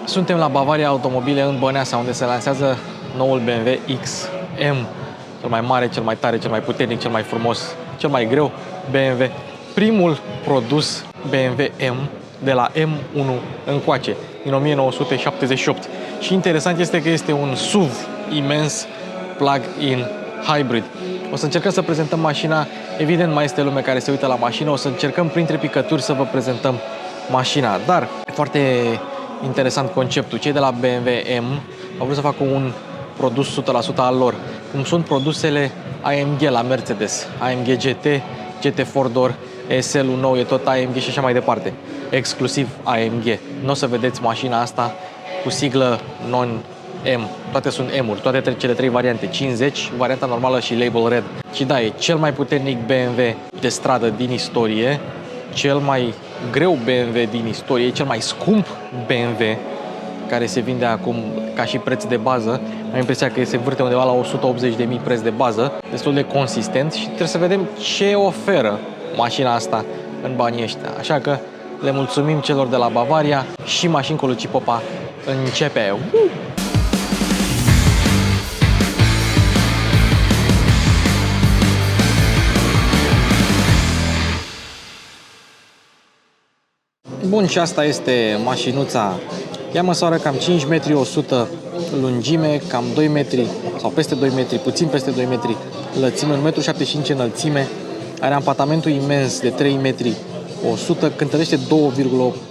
Suntem la Bavaria Automobile în Băneasa, unde se lansează noul BMW XM. Cel mai mare, cel mai tare, cel mai puternic, cel mai frumos, cel mai greu BMW. Primul produs BMW M de la M1 încoace, din 1978. Și interesant este că este un SUV imens plug-in hybrid. O să încercăm să prezentăm mașina. Evident, mai este lume care se uită la mașină. O să încercăm printre picături să vă prezentăm mașina. Dar foarte interesant conceptul. Cei de la BMW M au vrut să facă un produs 100% al lor, cum sunt produsele AMG la Mercedes, AMG GT, GT 4-door, SL-ul nou e tot AMG și așa mai departe, exclusiv AMG. Nu o să vedeți mașina asta cu siglă non-M. Toate sunt M-uri, toate cele trei variante, 50, varianta normală și Label Red. Și da, e cel mai puternic BMW de stradă din istorie, cel mai greu BMW din istorie, cel mai scump BMW care se vinde acum ca și preț de bază. Am impresia că se vârte undeva la 180.000 preț de bază, destul de consistent și trebuie să vedem ce oferă mașina asta în banii ăștia. Așa că le mulțumim celor de la Bavaria și Mașini cu Luci Popa începe! Bun, și asta este mașinuța. Ea măsoară cam 5 metri 100 lungime, cam 2 metri sau peste 2 metri, puțin peste 2 metri lățime, 1,75 m înălțime. Are ampatamentul imens de 3 metri 100, cântărește 2,8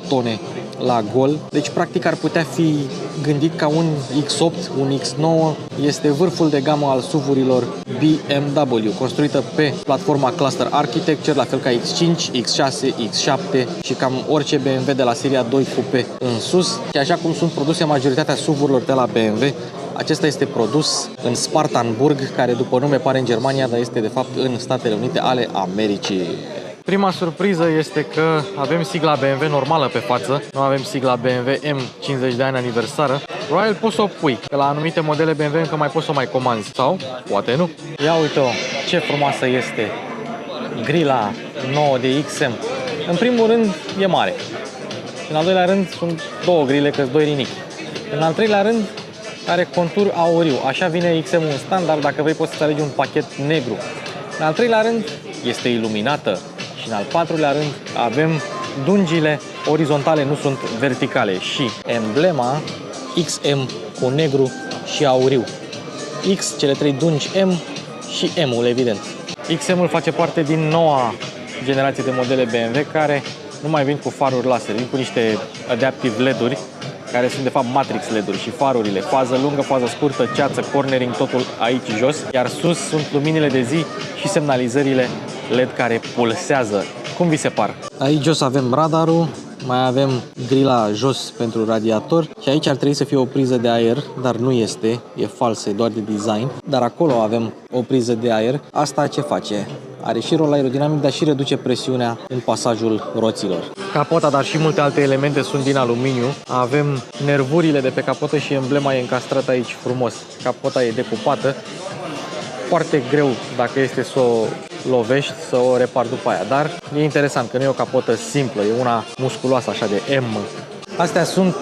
tone la gol. Deci practic ar putea fi gândit ca un X8, un X9. Este vârful de gamă al SUV-urilor BMW, construită pe platforma Cluster Architecture, la fel ca X5, X6, X7 și cam orice BMW de la seria 2 Coupe în sus. Și așa cum sunt produse majoritatea SUV-urilor de la BMW, acesta este produs în Spartanburg, care după nume pare în Germania, dar este de fapt în Statele Unite ale Americii. Prima surpriză este că avem sigla BMW normală pe față, nu avem sigla BMW M 50 de ani aniversară. Probabil poți să o pui, că la anumite modele BMW încă mai poți să o mai comanzi, sau poate nu. Ia uite-o, ce frumoasă este grila nouă de XM. În primul rând e mare, în al doilea rând sunt două grile, că-s doi rinichi. În al treilea rând are contur auriu, așa vine XM-ul în standard, dacă vrei poți să alegi un pachet negru. În al treilea rând este iluminată. Și în al patrulea rând avem dungile orizontale, nu sunt verticale, și emblema XM cu negru și auriu. X, cele trei dungi M și M-ul, evident. XM-ul face parte din noua generație de modele BMW care nu mai vin cu faruri laser, vin cu niște adaptive LED-uri care sunt de fapt matrix LED-uri și farurile, fază lungă, fază scurtă, ceață, cornering, totul aici jos, iar sus sunt luminile de zi și semnalizările LED care pulsează. Cum vi se par? Aici jos avem radarul, mai avem grila jos pentru radiator și aici ar trebui să fie o priză de aer, dar nu este, e falsă, e doar de design. Dar acolo avem o priză de aer. Asta ce face? Are și rol aerodinamic, dar și reduce presiunea în pasajul roților. Capota, dar și multe alte elemente sunt din aluminiu. Avem nervurile de pe capotă și emblema e încastrată aici frumos. Capota e decupată. Foarte greu, dacă este să o lovești, să o repari după aia. Dar e interesant că nu e o capotă simplă, e una musculoasă, așa de M. Astea sunt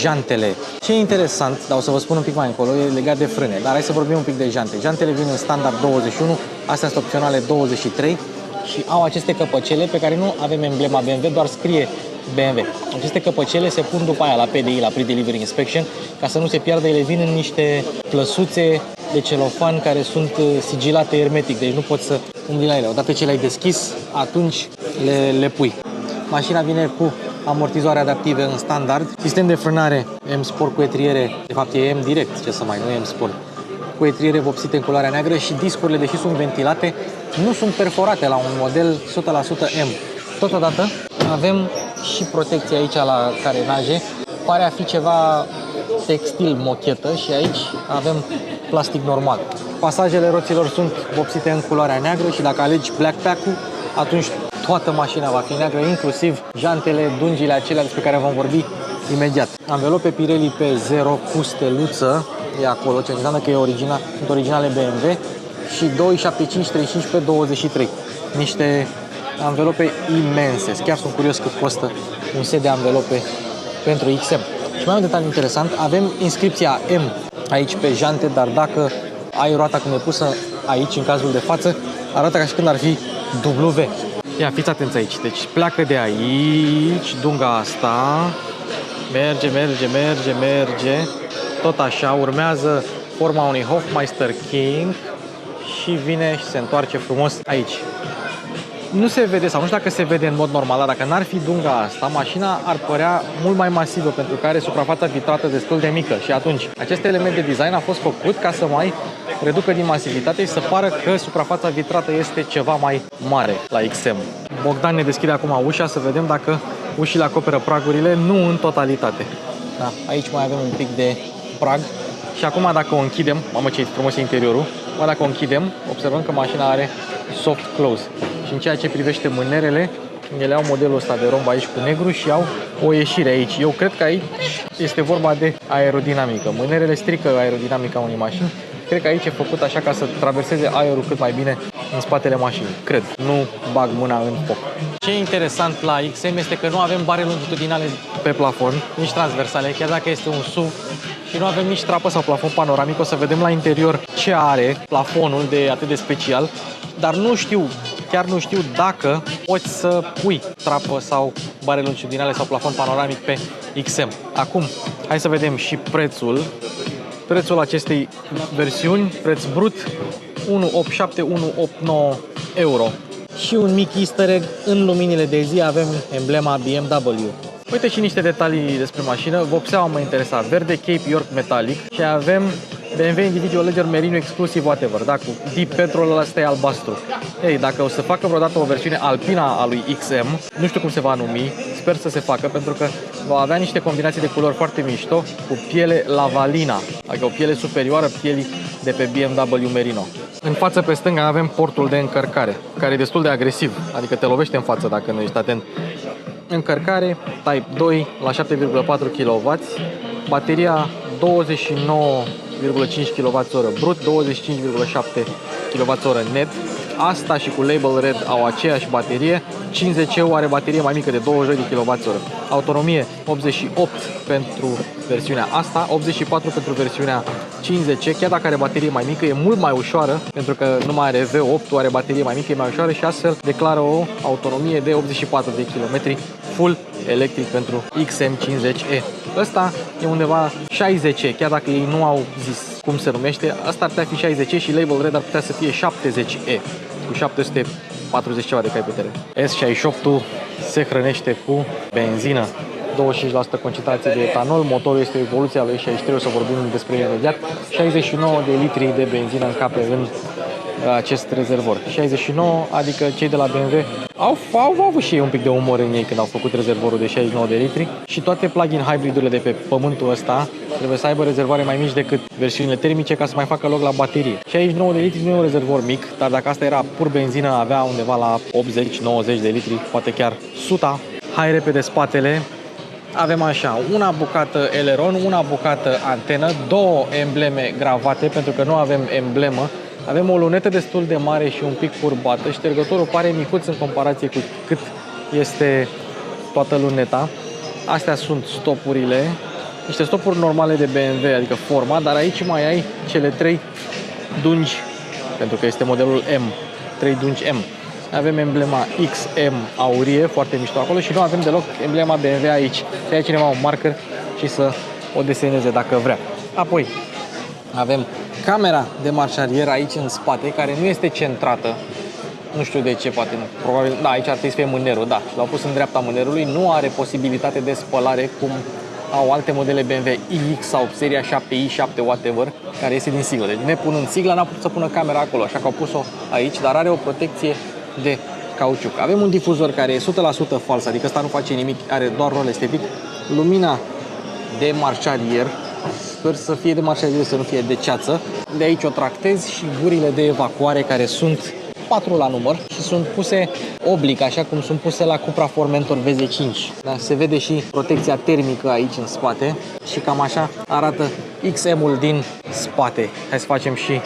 jantele. Ce e interesant, dar o să vă spun un pic mai încolo, e legat de frâne. Dar hai să vorbim un pic de jante. Jantele vin în standard 21, astea sunt opționale 23 și au aceste căpăcele pe care nu avem emblema BMW, doar scrie BMW. Aceste căpăcele se pun după aia la PDI, la Pre-Delivery Inspection, ca să nu se piardă. Ele vin în niște plăsuțe de celofan care sunt sigilate hermetic, deci nu poți să umbli la ele. Odată ce le-ai deschis, atunci le pui. Mașina vine cu amortizoare adaptive în standard, sistem de frânare M Sport cu etriere, de fapt e M direct, ce să mai, nu M Sport, cu etriere vopsite în culoarea neagră și discurile, deși sunt ventilate, nu sunt perforate la un model 100% M. Totodată avem și protecție aici la carenaje, pare a fi ceva textil mochetă și aici avem plastic normal. Pasajele roților sunt vopsite în culoarea neagră și dacă alegi Black Pack-ul, atunci toată mașina va fi neagră, inclusiv jantele, dungile acelea despre care vom vorbi imediat. Anvelope Pirelli pe 0 cu steluță e acolo, ce înseamnă că sunt originale BMW și 2,75-35 pe 23. Niște anvelope imense. Chiar sunt curios cât costă un set de anvelope pentru XM. Și mai am un detaliu interesant, avem inscripția M aici pe jante, dar dacă ai roata cum e pusă aici, în cazul de față, arată ca și când ar fi W. Ia, fiți atenți aici. Deci pleacă de aici, dunga asta, merge, tot așa, urmează forma unui Hofmeister King și vine și se întoarce frumos aici. Nu se vede, sau nu știu dacă se vede în mod normal, dar dacă n-ar fi dunga asta, mașina ar părea mult mai masivă, pentru că are suprafața vitrată destul de mică și atunci acest element de design a fost făcut ca să mai reducă din masivitate și să pară că suprafața vitrată este ceva mai mare la XM. Bogdan ne deschide acum ușa să vedem dacă ușile acoperă pragurile, nu în totalitate. Da, aici mai avem un pic de prag și acum dacă o închidem, mamă ce frumos e interiorul, dacă o închidem, observăm că mașina are soft close. Și în ceea ce privește mânerele, ele au modelul ăsta de romb aici cu negru și au o ieșire aici. Eu cred că aici este vorba de aerodinamică. Mânerele strică aerodinamica unei mașini. Cred că aici e făcut așa ca să traverseze aerul cât mai bine în spatele mașinii. Cred. Nu bag mâna în foc. Ce e interesant la XM este că nu avem bare longitudinale pe plafon, nici transversale, chiar dacă este un SUV, și nu avem nici trapă sau plafon panoramic. O să vedem la interior ce are plafonul de atât de special, dar nu știu, chiar nu știu dacă poți să pui trapă sau bare longitudinale sau plafon panoramic pe XM. Acum, hai să vedem și prețul. Prețul acestei versiuni, preț brut, 187, 189 euro. Și un mic easter egg, în luminile de zi avem emblema BMW. Uite și niște detalii despre mașină. Vopseaua mă interesa, verde Cape York Metallic și avem BMW Individual Leger Merino Exclusive whatever, da, cu Deep Petrol, ăsta e albastru. Ei, dacă o să facă vreodată o versiune alpina a lui XM, nu știu cum se va numi, sper să se facă, pentru că va avea niște combinații de culori foarte mișto, cu piele lavalina, adică o piele superioară pielii de pe BMW Merino. În față pe stânga avem portul de încărcare, care e destul de agresiv, adică te lovește în față dacă nu ești atent. Încărcare Type 2 la 7,4 kW, bateria 29,5 kWh brut, 25,7 kWh net. Asta și cu Label Red au aceeași baterie. 50U are baterie mai mică de 22 de kWh. Autonomie 88 pentru versiunea asta, 84 pentru versiunea 50, chiar dacă are baterie mai mică, e mult mai ușoară, pentru că nu mai are V8, are baterie mai mică, e mai ușoară și astfel declară o autonomie de 84 de km full electric pentru XM50e. Ăsta e undeva 60, chiar dacă ei nu au zis cum se numește, asta ar putea fi 60 și Label Red ar putea să fie 70e, cu 740 ceva de cai putere. S68-ul se hrănește cu benzină, 25% concentrație de etanol, motorul este o evoluție a lui 63, o să vorbim despre el imediat, 69 de litri de benzină încape în acest rezervor. 69, adică cei de la BMW au avut și ei un pic de umor în ei când au făcut rezervorul de 69 de litri și toate plug-in hybridurile de pe pământul ăsta trebuie să aibă rezervoare mai mici decât versiunile termice ca să mai facă loc la baterie. 69 de litri nu e un rezervor mic, dar dacă asta era pur benzină avea undeva la 80-90 de litri, poate chiar 100. Hai repede spatele. Avem așa, una bucată eleron, una bucată antenă, două embleme gravate, pentru că nu avem emblemă. Avem o lunetă destul de mare și un pic curbată. Ștergătorul pare micuț în comparație cu cât este toată luneta. Astea sunt stopurile, niște stopuri normale de BMW, adică forma, dar aici mai ai cele 3 dungi, pentru că este modelul M, 3 dungi M. Avem emblema XM aurie, foarte mișto acolo și nu avem deloc emblema BMW aici. Să ia cineva un marker și să o deseneze dacă vrea. Apoi avem camera de marșarier aici în spate, care nu este centrată. Nu știu de ce, poate, probabil, da, aici ar trebui să fie mânerul, da. L-au pus în dreapta mânerului, nu are posibilitate de spălare cum au alte modele BMW iX sau seria 7i, 7 whatever, care iese din siglă. Deci nepunând sigla, n-a putut să pună camera acolo, așa că au pus-o aici, dar are o protecție de cauciuc. Avem un difuzor care e 100% fals, adică ăsta nu face nimic, are doar rol estetic. Lumina de marșarier, sper să fie de marșarier, să nu fie de ceață. De aici o tractez și gurile de evacuare, care sunt 4 la număr și sunt puse oblic, așa cum sunt puse la Cupra Formentor VZ5. Da, se vede și protecția termică aici în spate și cam așa arată XM-ul din spate. Hai să facem și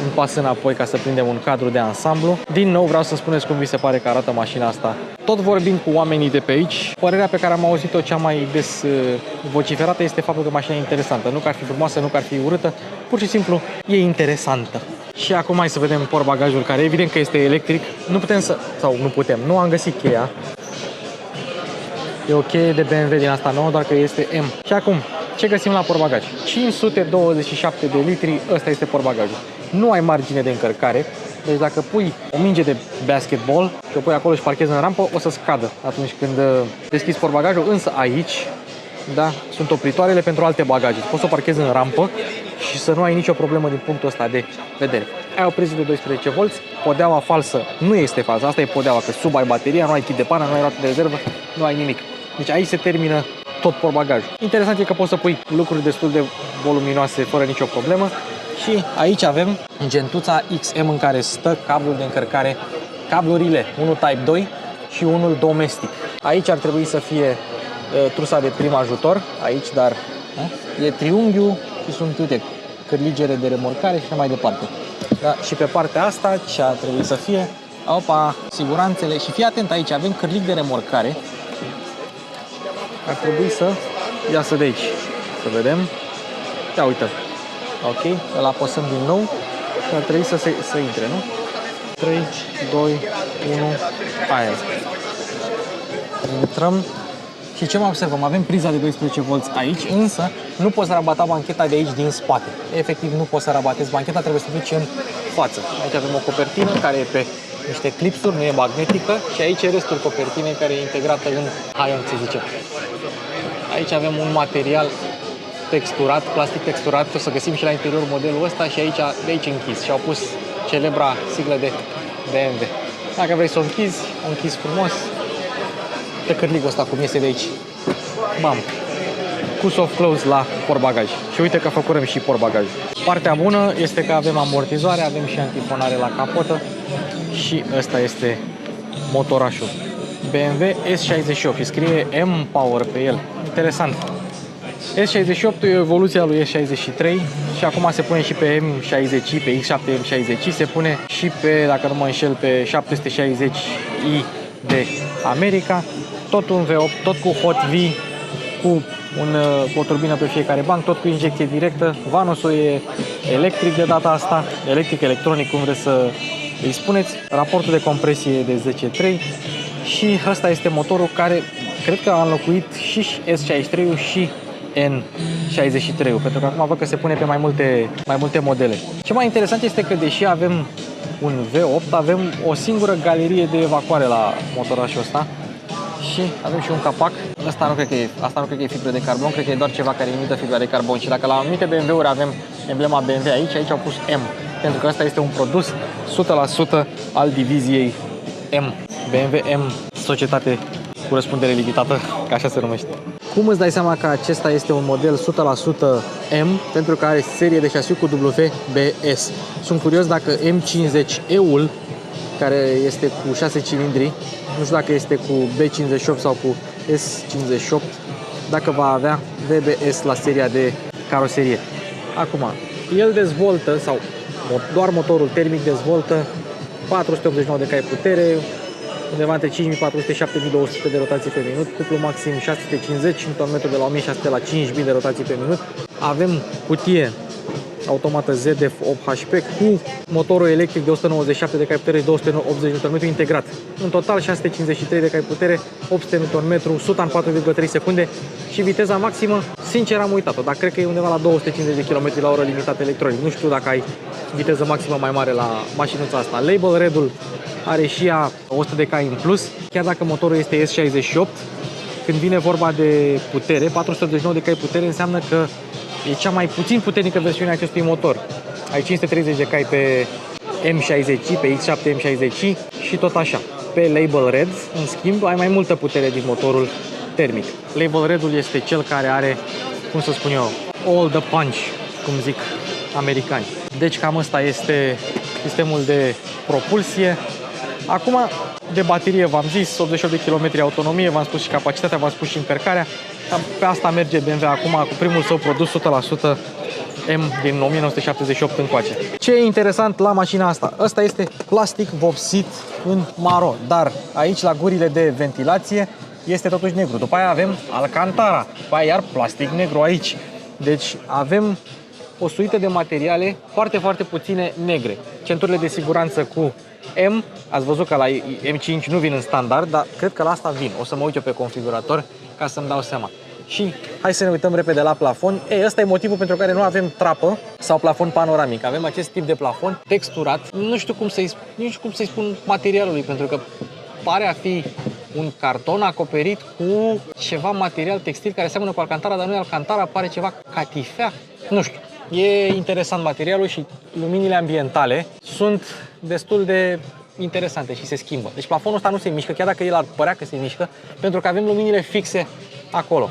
un pas înapoi ca să prindem un cadru de ansamblu. Din nou vreau să spuneți cum vi se pare că arată mașina asta Tot vorbind cu oamenii de pe aici, părerea pe care am auzit-o cea mai des vociferată este faptul că mașina e interesantă. Nu că ar fi frumoasă, nu că ar fi urâtă, pur și simplu e interesantă. Și acum hai să vedem portbagajul, care evident că este electric. Nu am găsit cheia. E o cheie de BMW din asta nouă, doar că este M. Și acum, ce găsim la portbagaj? 527 de litri, ăsta este portbagajul. Nu ai margine de încărcare, deci dacă pui o minge de basketball și o pui acolo și parchezi în rampă, o să scadă atunci când deschizi portbagajul, însă aici, da, sunt opritoarele pentru alte bagaje. Poți să o parchezi în rampă și să nu ai nicio problemă din punctul ăsta de vedere. Ai o priză de 12 V, podeaua falsă nu este falsă, asta e podeaua, că sub ai bateria, nu ai kit de pană, nu ai roată de rezervă, nu ai nimic. Deci aici se termină tot portbagajul. Interesant e că poți să pui lucruri destul de voluminoase fără nicio problemă. Și aici avem gentuța XM în care stă cablul de încărcare, cablurile, unul Type 2 și unul domestic. Aici ar trebui să fie trusa de prim ajutor, aici, dar e triunghiul și sunt, uite, cârligere de remorcare și așa mai departe. Da? Și pe partea asta, ce ar trebui să fie? Opa, siguranțele. Și fii atent, aici avem cârlig de remorcare. Ar trebui să iasă de aici. Să vedem. Ia uite. Ok, îl apăsăm din nou și ar trebui să intre, nu? 3, 2, 1, aia. Intrăm. Și ce mai observăm? Avem priza de 12 V aici, însă nu poți rabata bancheta de aici din spate. Efectiv, nu poți să rabatezi bancheta, trebuie să duci în față. Aici avem o copertină care e pe niște clipsuri, nu e magnetică, și aici e restul copertinei care e integrată în haion, se zice. Aici avem un material texturat, plastic texturat, o să găsim și la interior modelul ăsta și aici, de aici închis. Și au pus celebra siglă de BMW. Dacă vrei să o închizi frumos, pe cârligul ăsta cum iese de aici. Bam! Cu soft close la portbagaj. Și uite că făcurăm și portbagajul. Partea bună este că avem amortizoare, avem și antifonare la capotă și ăsta este motorașul. BMW S68 și scrie M-Power pe el. Interesant. S68 e o evoluție a lui S63 și acum se pune și pe M60, pe X7 M60, se pune și pe, dacă nu mă înșel, pe 760i de America. Tot un V8, tot cu Hot V, cu o turbină pe fiecare banc, tot cu injecție directă. Vanusul e electric de data asta, electric-electronic, cum vreți să îi spuneți. Raportul de compresie e de 10.3 și ăsta este motorul care cred că a înlocuit și S63-ul și N63-ul, pentru că acum văd că se pune pe mai multe modele. Ce mai interesant este că, deși avem un V8, avem o singură galerie de evacuare la motorașul ăsta și avem și un capac. Asta nu cred că e fibră de carbon, cred că e doar ceva care imită fibra de carbon. Și dacă la anumite BMW-uri avem emblema BMW aici au pus M, pentru că ăsta este un produs 100% al diviziei M. BMW M, societate cu răspundere limitată, că așa se numește. Cum îți dai seama că acesta este un model 100% M? Pentru că are serie de șasiu cu WBS. Sunt curios dacă M50E-ul, care este cu 6 cilindri, nu știu dacă este cu B58 sau cu S58, dacă va avea WBS la seria de caroserie. Acum, el dezvoltă, sau doar motorul termic dezvoltă 489 de cai putere, undeva între 5400-7200 de rotații pe minut, cuplu maxim 650 Nm de la 1600 la 5000 de rotații pe minut. Avem cutie automată ZF 8HP cu motorul electric de 197 de cai putere și 280 Nm integrat. În total 653 de cai putere, 800 Nm, 100 în 4,3 secunde și viteza maximă, sincer am uitat-o, dar cred că e undeva la 250 de km la oră limitat electronic. Nu știu dacă ai viteză maximă mai mare la mașinuța asta. Label Red-ul are și ea 100 de cai în plus, chiar dacă motorul este S68. Când vine vorba de putere, 489 de cai putere înseamnă că e cea mai puțin puternică versiune a acestui motor. Ai 530 de cai pe M60, pe X7 M60 și tot așa. Pe Label Red, în schimb, ai mai multă putere din motorul termic. Label Red-ul este cel care are, cum să spun eu, all the punch, cum zic americani. Deci cam ăsta este sistemul de propulsie. Acum, De baterie v-am zis, 88 de km autonomie, v-am spus și capacitatea, v-am spus și încărcarea. Pe asta merge BMW acum cu primul său produs 100% M din 1978 încoace. Ce e interesant la mașina asta? Ăsta este plastic vopsit în maro, dar aici la gurile de ventilație este totuși negru. După aia avem Alcantara, după aia iar plastic negru aici. Deci avem o suită de materiale foarte, foarte puține negre. Centurile de siguranță cu M, ați văzut că la M5 nu vin în standard, dar cred că la asta vin. O să mă uit eu pe configurator ca să-mi dau seama. Și hai să ne uităm repede la plafon. Ăsta e motivul pentru care nu avem trapă sau plafon panoramic. Avem acest tip de plafon texturat. Nu știu cum să-i spun materialului, pentru că pare a fi un carton acoperit cu ceva material textil care seamănă cu Alcantara, dar nu e Alcantara, pare ceva catifea. Nu știu. E interesant materialul și luminile ambientale sunt destul de interesante și se schimbă. Deci plafonul ăsta nu se mișcă, chiar dacă el ar părea că se mișcă, pentru că avem luminile fixe acolo.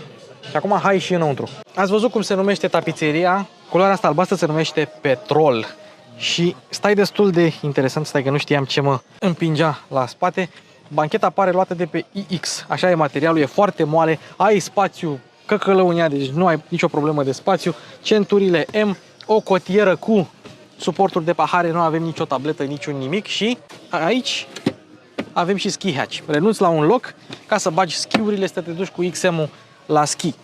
Și acum hai și înăuntru. Ați văzut cum se numește tapiseria? Culoarea asta albastră se numește petrol. Și stai destul de interesant, stai că nu știam ce mă împingea la spate. Bancheta pare luată de pe iX, așa e materialul, e foarte moale, ai spațiu căcălău în ea, deci nu ai nicio problemă de spațiu. Centurile M, o cotieră cu suporturi de pahare, nu avem nicio tabletă, niciun nimic și aici avem și ski hatch. Renunți la un loc ca să bagi schiurile, să te duci cu XM-ul la schi.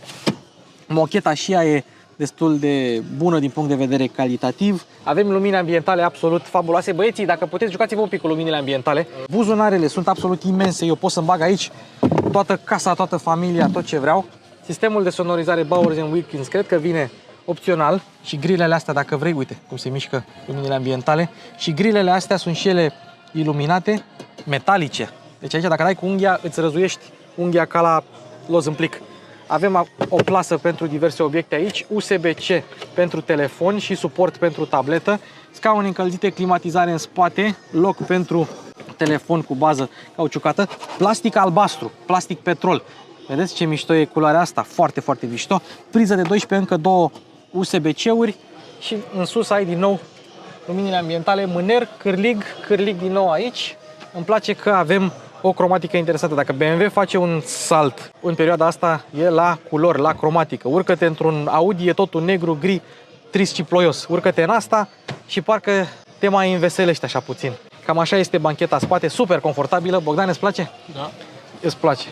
Mocheta și ea e destul de bună din punct de vedere calitativ. Avem lumini ambientale absolut fabuloase. Băieții, dacă puteți, jucați-vă un pic cu luminile ambientale. Buzunarele sunt absolut imense. Eu pot să-mi bag aici toată casa, toată familia, tot ce vreau. Sistemul de sonorizare Bowers & Wilkins cred că vine opțional. Și grilele astea, dacă vrei, uite cum se mișcă luminile ambientale. Și grilele astea sunt și ele iluminate, metalice. Deci aici, dacă dai cu unghia, îți răzuiești unghia ca la loz în plic. Avem o plasă pentru diverse obiecte aici, USB-C pentru telefon și suport pentru tabletă, scaune încălzite, climatizare în spate, loc pentru telefon cu bază cauciucată, plastic albastru, plastic petrol. Vedeți ce mișto e culoarea asta? Foarte, foarte mișto. Priză de 12, încă două USB-C-uri și în sus ai din nou luminile ambientale, mâner, cârlig din nou aici. Îmi place că avem o cromatică interesantă. Dacă BMW face un salt în perioada asta, e la culori, la cromatică. Urcă-te într-un Audi, e totul negru, gri, trist și ploios. Urcă-te în asta și parcă te mai înveselești așa puțin. Cam așa este bancheta spate, super confortabilă. Bogdan, îți place? Da. Îți place.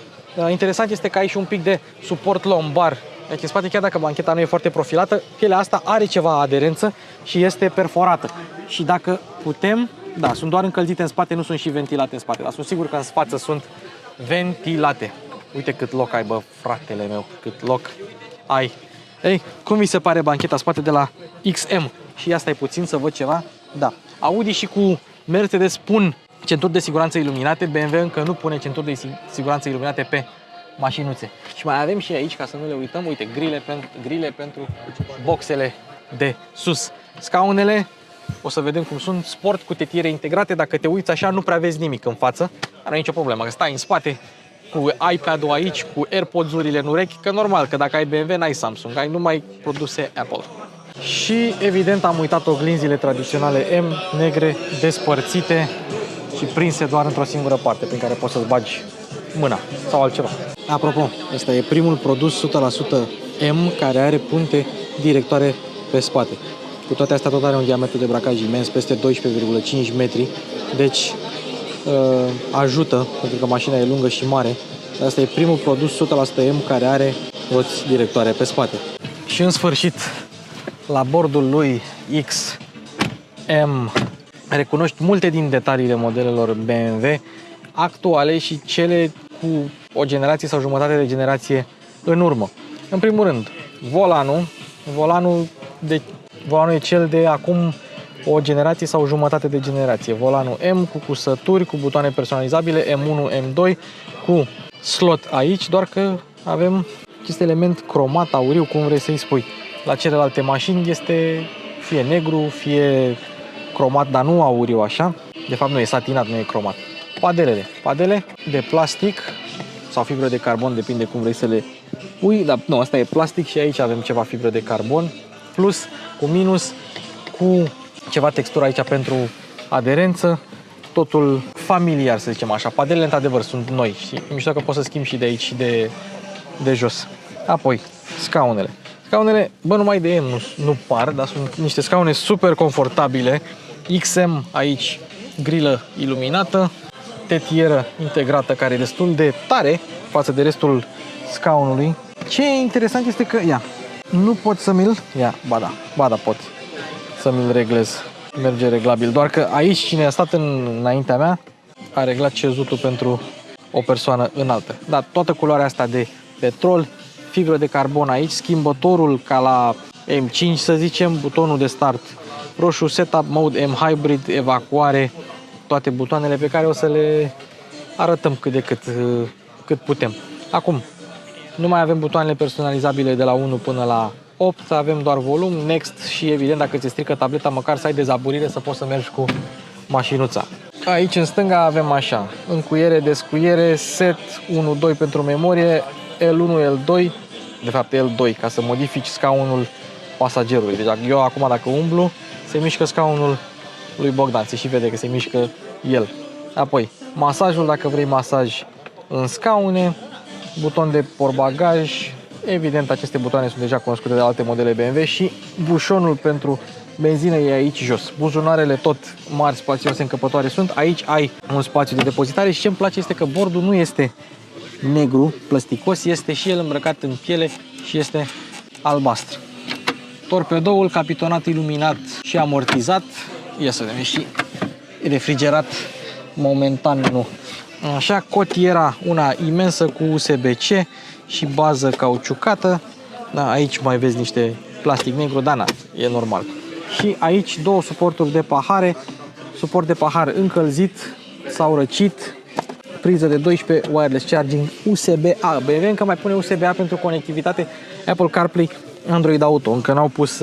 Interesant este că ai și un pic de suport lombar. Deci în spate, chiar dacă bancheta nu e foarte profilată, pielea asta are ceva aderență și este perforată. Și dacă putem, da, sunt doar încălzite în spate, nu sunt și ventilate în spate, dar sunt sigur că în față sunt ventilate. Uite cât loc ai, bă, fratele meu, cât loc ai. Ei, cum vi se pare bancheta spate de la XM? Și asta e puțin să văd ceva. Da, Audi și cu Mercedes pun centuri de siguranță iluminate, BMW încă nu pune centuri de siguranță iluminate pe mașinuțe. Și mai avem și aici, ca să nu le uităm, uite, grile pentru boxele de sus. Scaunele, o să vedem cum sunt, sport cu tetiere integrate. Dacă te uiți așa, nu prea vezi nimic în față. Nu are nicio problemă, că stai în spate cu iPad-ul aici, cu AirPods-urile în urechi, că normal, că dacă ai BMW, n-ai Samsung, ai numai produse Apple. Și evident am uitat oglinzile tradiționale M, negre, despărțite și prinse doar într-o singură parte, prin care poți să-ți bagi mâna sau altceva. Apropo, ăsta e primul produs 100% M care are punte directoare pe spate. Cu toate astea tot are un diametru de bracaj imens, peste 12,5 metri, deci ajută, pentru că mașina e lungă și mare. Asta e primul produs 100% M care are roți directoare pe spate. Și în sfârșit, la bordul lui XM, recunoști multe din detaliile modelelor BMW actuale și cele cu o generație sau jumătate de generație în urmă. În primul rând, volanul e cel de acum o generație sau jumătate de generație. Volanul M cu cusături, cu butoane personalizabile, M1, M2, cu slot aici, doar că avem acest element cromat, auriu, cum vrei să-i spui. La celelalte mașini este fie negru, fie cromat, dar nu auriu așa. De fapt nu e satinat, nu e cromat. Padele de plastic sau fibră de carbon, depinde cum vrei să le pui, dar nu, asta e plastic și aici avem ceva fibră de carbon, plus, cu minus, cu ceva textură aici pentru aderență totul familiar, să zicem așa. Padelele, într-adevăr, sunt noi și e mișto că poți să schimbi și de aici și de jos. Apoi, scaunele. Scaunele, bă, numai de M nu par, dar sunt niște scaune super confortabile. XM aici, grilă iluminată, tetieră integrată care e destul de tare față de restul scaunului. Ce e interesant este că, ia, nu pot să mi-l, ia, ba da, pot să mi-l reglez. Merge reglabil, doar că aici cine a stat înaintea mea a reglat cezutul pentru o persoană înaltă. Dar toată culoarea asta de petrol, fibră de carbon aici, schimbătorul ca la M5 să zicem, butonul de start roșu, setup mode, M-Hybrid, evacuare, toate butoanele pe care o să le arătăm cât de cât putem. Acum, nu mai avem butoanele personalizabile de la 1 până la 8, avem doar volum, next și evident dacă ți strică tableta, măcar să ai dezaburire să poți să mergi cu mașinuța. Aici în stânga avem așa, încuiere, descuiere, set 1-2 pentru memorie, L1, L2, de fapt L2 ca să modifici scaunul pasagerului. Deci eu acum dacă umblu, se mișcă scaunul lui Bogdan, se și vede că se mișcă el. Apoi, masajul, dacă vrei masaj în scaune, buton de portbagaj, evident aceste butoane sunt deja cunoscute de alte modele BMW și bușonul pentru benzină e aici jos. Buzunarele tot mari, spațioase, încăpătoare sunt. Aici ai un spațiu de depozitare și ce îmi place este că bordul nu este negru, plasticos, este și el îmbrăcat în piele și este albastru. Torpedoul capitonat, iluminat și amortizat. Ia să vedem, și refrigerat momentan nu. Așa, cotiera una imensă cu USB-C și bază cauciucată. Da, aici mai vezi niște plastic negru, dar na, e normal. Și aici două suporturi de pahare, suport de pahar încălzit sau răcit, priză de 12 wireless charging USB-A. BMW încă mai pune USB-A pentru conectivitate Apple CarPlay, Android Auto. Încă n-au pus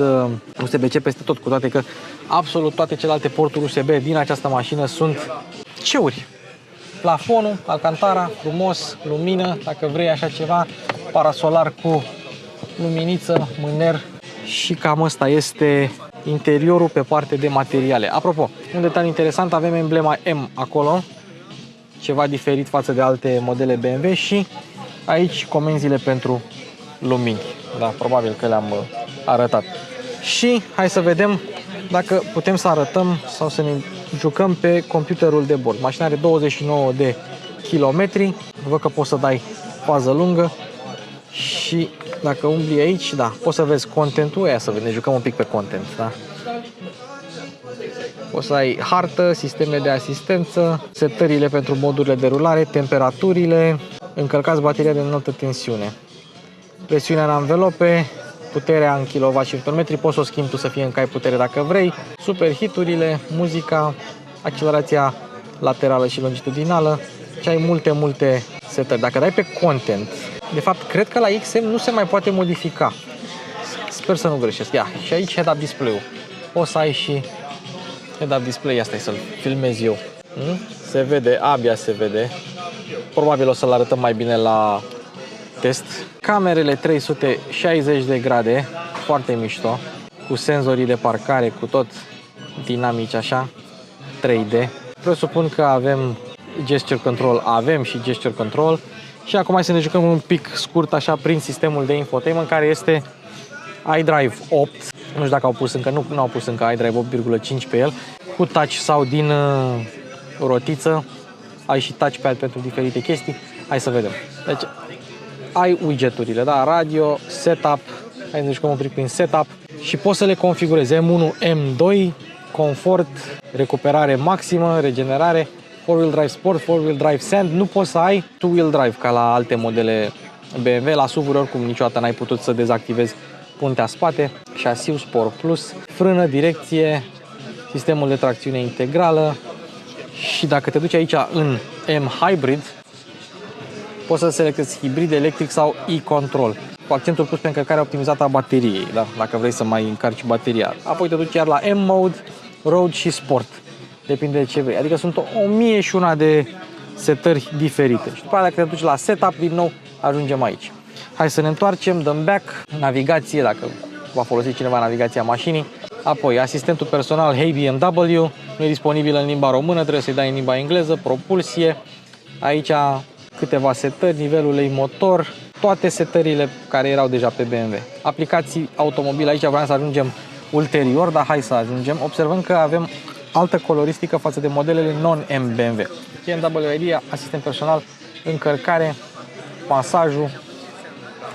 USB-C peste tot, cu toate că absolut toate celelalte porturi USB din această mașină sunt ceuri. Plafonul, alcantara, frumos, lumină, dacă vrei așa ceva, parasolar cu luminiță, mâner și cam ăsta este interiorul pe parte de materiale. Apropo, un detaliu interesant, avem emblema M acolo, ceva diferit față de alte modele BMW și aici comenzile pentru lumini. Da, probabil că le-am arătat. Și hai să vedem dacă putem să arătăm sau să ne jucăm pe computerul de bord. Mașina are 29 de kilometri, văd că poți să dai fază lungă și dacă umbli aici, da, poți să vezi contentul, ia să vedem, ne jucăm un pic pe content, da? Poți să ai hartă, sisteme de asistență, setările pentru modurile de rulare, temperaturile, încărcați bateria de înaltă tensiune, presiunea în anvelope, puterea în kW și Nm, poți să o schimbi tu să fie în cai putere dacă vrei, superhiturile, muzica, accelerația laterală și longitudinală și ai multe setări. Dacă dai pe content, de fapt, cred că la XM nu se mai poate modifica. Sper să nu greșesc. Ia, și aici head-up display-ul. Poți să ai și head-up display, asta e să-l filmez eu. Se vede, abia se vede. Probabil o să-l arătăm mai bine la test. Camerele 360 de grade, foarte mișto, cu senzorii de parcare, cu tot dinamici așa, 3D. Presupun că avem gesture control, avem și gesture control. Și acum hai să ne jucăm un pic scurt așa prin sistemul de infotainment care este iDrive 8. Nu știu dacă au pus încă, nu au pus încă iDrive 8,5 pe el, cu touch sau din rotiță. Ai și touchpad pentru diferite chestii. Hai să vedem. Deci ai widgeturile, da? Radio, setup, hai să ne jucăm un pic prin setup și poți să le configurezi M1, M2, confort, recuperare maximă, regenerare, 4-wheel drive sport, 4-wheel drive sand. Nu poți să ai 2-wheel drive ca la alte modele BMW. La SUV-uri oricum niciodată n-ai putut să dezactivezi puntea spate. Șasiu Sport Plus, frână, direcție, sistemul de tracțiune integrală și dacă te duci aici în M-Hybrid, poți să selectezi hibrid, electric sau e-control, cu accentul pus pe încărcarea optimizată a bateriei, da? Dacă vrei să mai încarci bateria. Apoi te duci iar la M-Mode, Road și Sport. Depinde de ce vrei. Adică sunt 1001 de setări diferite. Și după aceea dacă te duci la Setup, din nou ajungem aici. Hai să ne întoarcem, dăm back, navigație, dacă va folosi cineva navigația mașinii. Apoi, asistentul personal Hey BMW, nu e disponibil în limba română, trebuie să-i dai în limba engleză, propulsie. Aici câteva setări, nivelul ei motor, toate setările care erau deja pe BMW. Aplicații automobil, aici vreau să ajungem ulterior, dar hai să ajungem. Observăm că avem altă coloristică față de modelele non-M BMW. BMW ID, asistent personal, încărcare, masajul,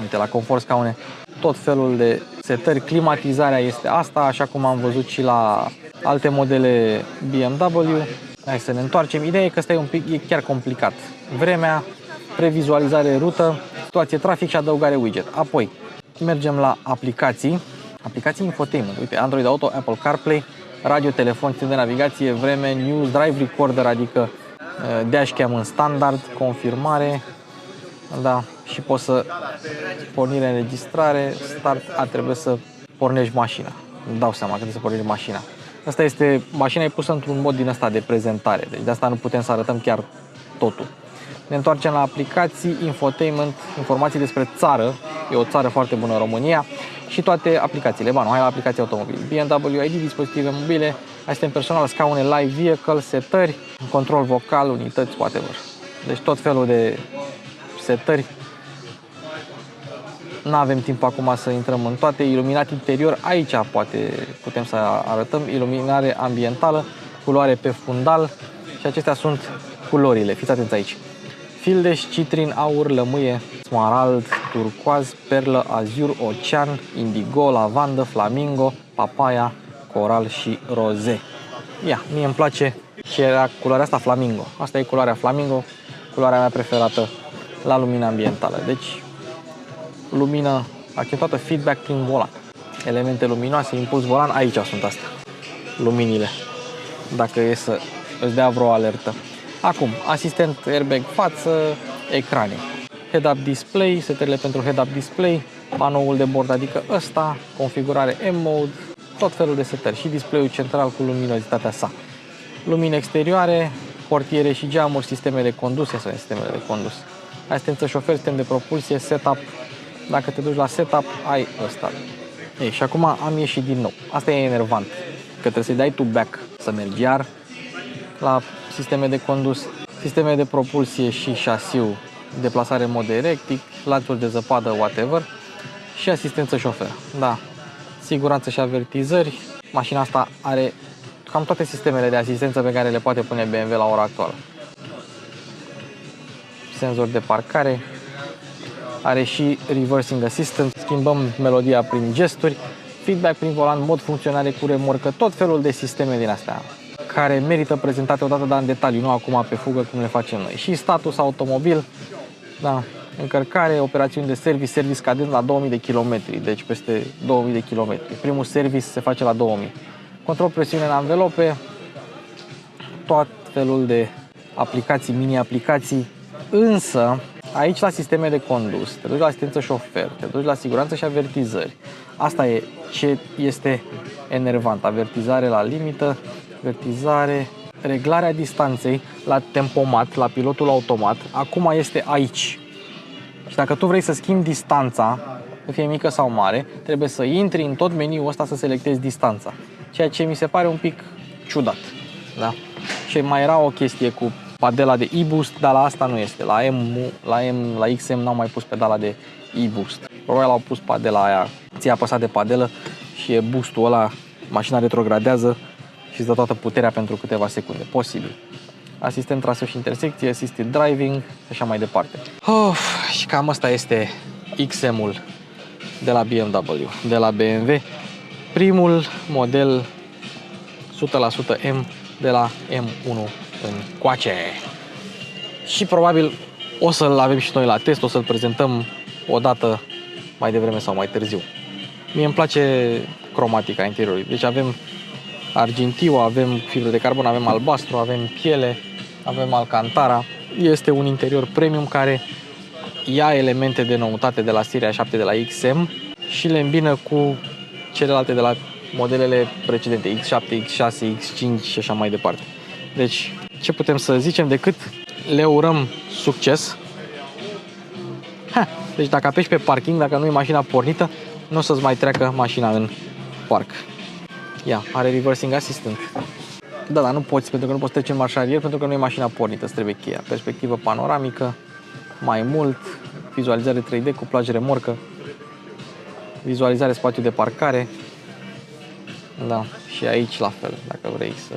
uite, la confort scaune, tot felul de setări, climatizarea este asta, așa cum am văzut și la alte modele BMW. Hai să ne întoarcem. Ideea e că ăsta e chiar complicat. Vremea, previzualizare rută, situație trafic și adăugare widget. Apoi, mergem la aplicații. Aplicații infotainment. Uite, Android Auto, Apple CarPlay, radio, telefon, sistem de navigație, vreme, news, drive recorder, adică dashcam în standard, confirmare, da, și poți să pornire, înregistrare, start, trebuie să pornești mașina. Îmi dau seama că trebuie să pornești mașina. Asta este, mașina e pusă într-un mod din ăsta de prezentare, deci de asta nu putem să arătăm chiar totul. Ne întoarcem la aplicații, infotainment, informații despre țară, e o țară foarte bună, România, și toate aplicațiile. Bun, hai la aplicații automobil. BMW ID, dispozitive mobile, asistent personal, scaune, live vehicle, setări, control vocal, unități, whatever. Deci tot felul de setări. Nu avem timp acum să intrăm în toate. Iluminat interior, aici putem să arătăm iluminare ambientală, culoare pe fundal și acestea sunt culorile. Fiți atenți aici. Fildeș, citrin, aur, lămâie, smarald, turcoaz, perlă, azur, ocean, indigo, lavandă, flamingo, papaya, coral și roze. Ia, mie îmi place și era culoarea asta flamingo. Asta e culoarea flamingo, culoarea mea preferată la lumina ambientală. Deci, lumină accentuată, feedback prin volan. Elemente luminoase, impuls volan, aici sunt astea. Luminile. Dacă e să îți dea vreo alertă. Acum, asistent airbag față, ecrane. Head-up display, setările pentru head-up display, panoul de bord, adică ăsta, configurare M-Mode, tot felul de setări și display-ul central cu luminozitatea sa. Lumini exterioare, portiere și geamuri, sisteme de condus, sau sistemele de condus. Asistență șofer, sistem de propulsie, setup. Dacă te duci la setup, ai ăsta. Ei, și acum am ieșit din nou. Asta e enervant, că trebuie să-i dai tu back să mergi iar la sisteme de condus, sisteme de propulsie și șasiu, deplasare în mod electric, lanțuri de zăpadă, whatever, și asistență șofer. Da, siguranță și avertizări. Mașina asta are cam toate sistemele de asistență pe care le poate pune BMW la ora actuală. Senzor de parcare, are și reversing assistant, schimbăm melodia prin gesturi, feedback prin volan, mod funcționare cu remorcă, tot felul de sisteme din astea care merită prezentate odată, dar în detaliu, nu acum pe fugă cum le facem noi. Și status automobil, da, încărcare, operațiuni de service cadent la 2000 de km, deci peste 2000 de km. Primul service se face la 2000. Control presiune în anvelope, tot felul de aplicații, mini-aplicații, însă aici la sisteme de condus, te duci la asistență șofer, te duci la siguranță și avertizări. Asta e ce este enervant, avertizare la limită, avertizare, reglarea distanței la tempomat, la pilotul automat, acum este aici. Și dacă tu vrei să schimbi distanța, fie mică sau mare, trebuie să intri în tot meniul ăsta să selectezi distanța. Ceea ce mi se pare un pic ciudat. Da? Și mai era o chestie cu padela de e-boost, dar la asta nu este. La XM n-au mai pus pedala de e-boost. Probabil au pus padela aia, ți-ai apăsat de padelă și e boost-ul ăla, mașina retrogradează și îți dă toată puterea pentru câteva secunde. Posibil. Asistent traseu și intersecție, assisted driving și așa mai departe. Și cam asta este XM-ul de la BMW, de la BMW. Primul model 100% M de la M1 încoace. Și probabil o să-l avem și noi la test, o să-l prezentăm o dată mai devreme sau mai târziu. Mie îmi place cromatica interiorului. Deci avem argintiu, avem fibră de carbon, avem albastru, avem piele, avem alcantara. Este un interior premium care ia elemente de noutate de la seria 7 de la XM și le îmbină cu celelalte de la modelele precedente, X7, X6, X5 și așa mai departe. Deci, ce putem să zicem decât le urăm succes. Deci dacă apeși pe parking, dacă nu e mașina pornită, nu o să-ți mai treacă mașina în parc. Ia, are reversing assistant. Da, dar nu poți, pentru că nu poți trece în marș arier, pentru că nu e mașina pornită, îți trebuie cheia. Perspectivă panoramică, mai mult, vizualizare 3D, cuplaj remorcă, vizualizare spațiu de parcare. Da, și aici la fel, dacă vrei să...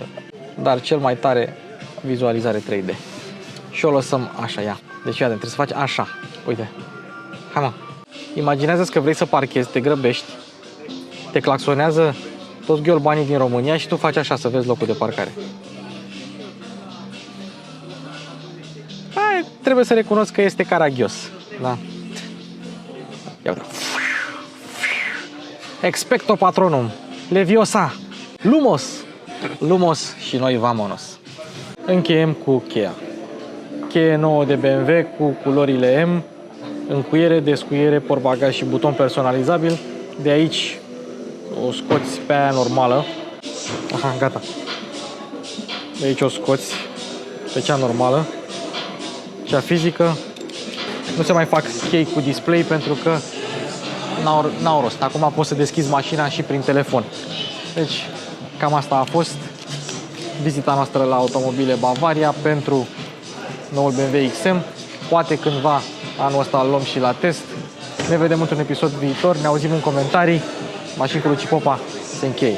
Dar cel mai tare, vizualizare 3D. Și o lăsăm așa, ia. Deci, iată, trebuie să faci așa. Uite. Hai, mă. Imaginează-ți că vrei să parchezi, te grăbești, te claxonează toți ghiolbanii din România și tu faci așa să vezi locul de parcare. Hai, trebuie să recunosc că este caragios. Da. Ia uite. Expecto patronum. Leviosa. Lumos. Lumos și noi vamonos. Încheiem cu cheia. Cheie nouă de BMW cu culorile M, încuiere, descuiere, portbagaj și buton personalizabil. De aici o scoți pe aia normală. Aha, gata. De aici o scoți pe cea normală. Cea fizică. Nu se mai fac chei cu display pentru că n-au rost. Acum poți să deschizi mașina și prin telefon. Deci, cam asta a fost vizita noastră la Automobile Bavaria pentru noul BMW XM. Poate cândva anul ăsta îl luăm și la test. Ne vedem într-un episod viitor, ne auzim în comentarii. Mașini cu Luci Popa se încheie.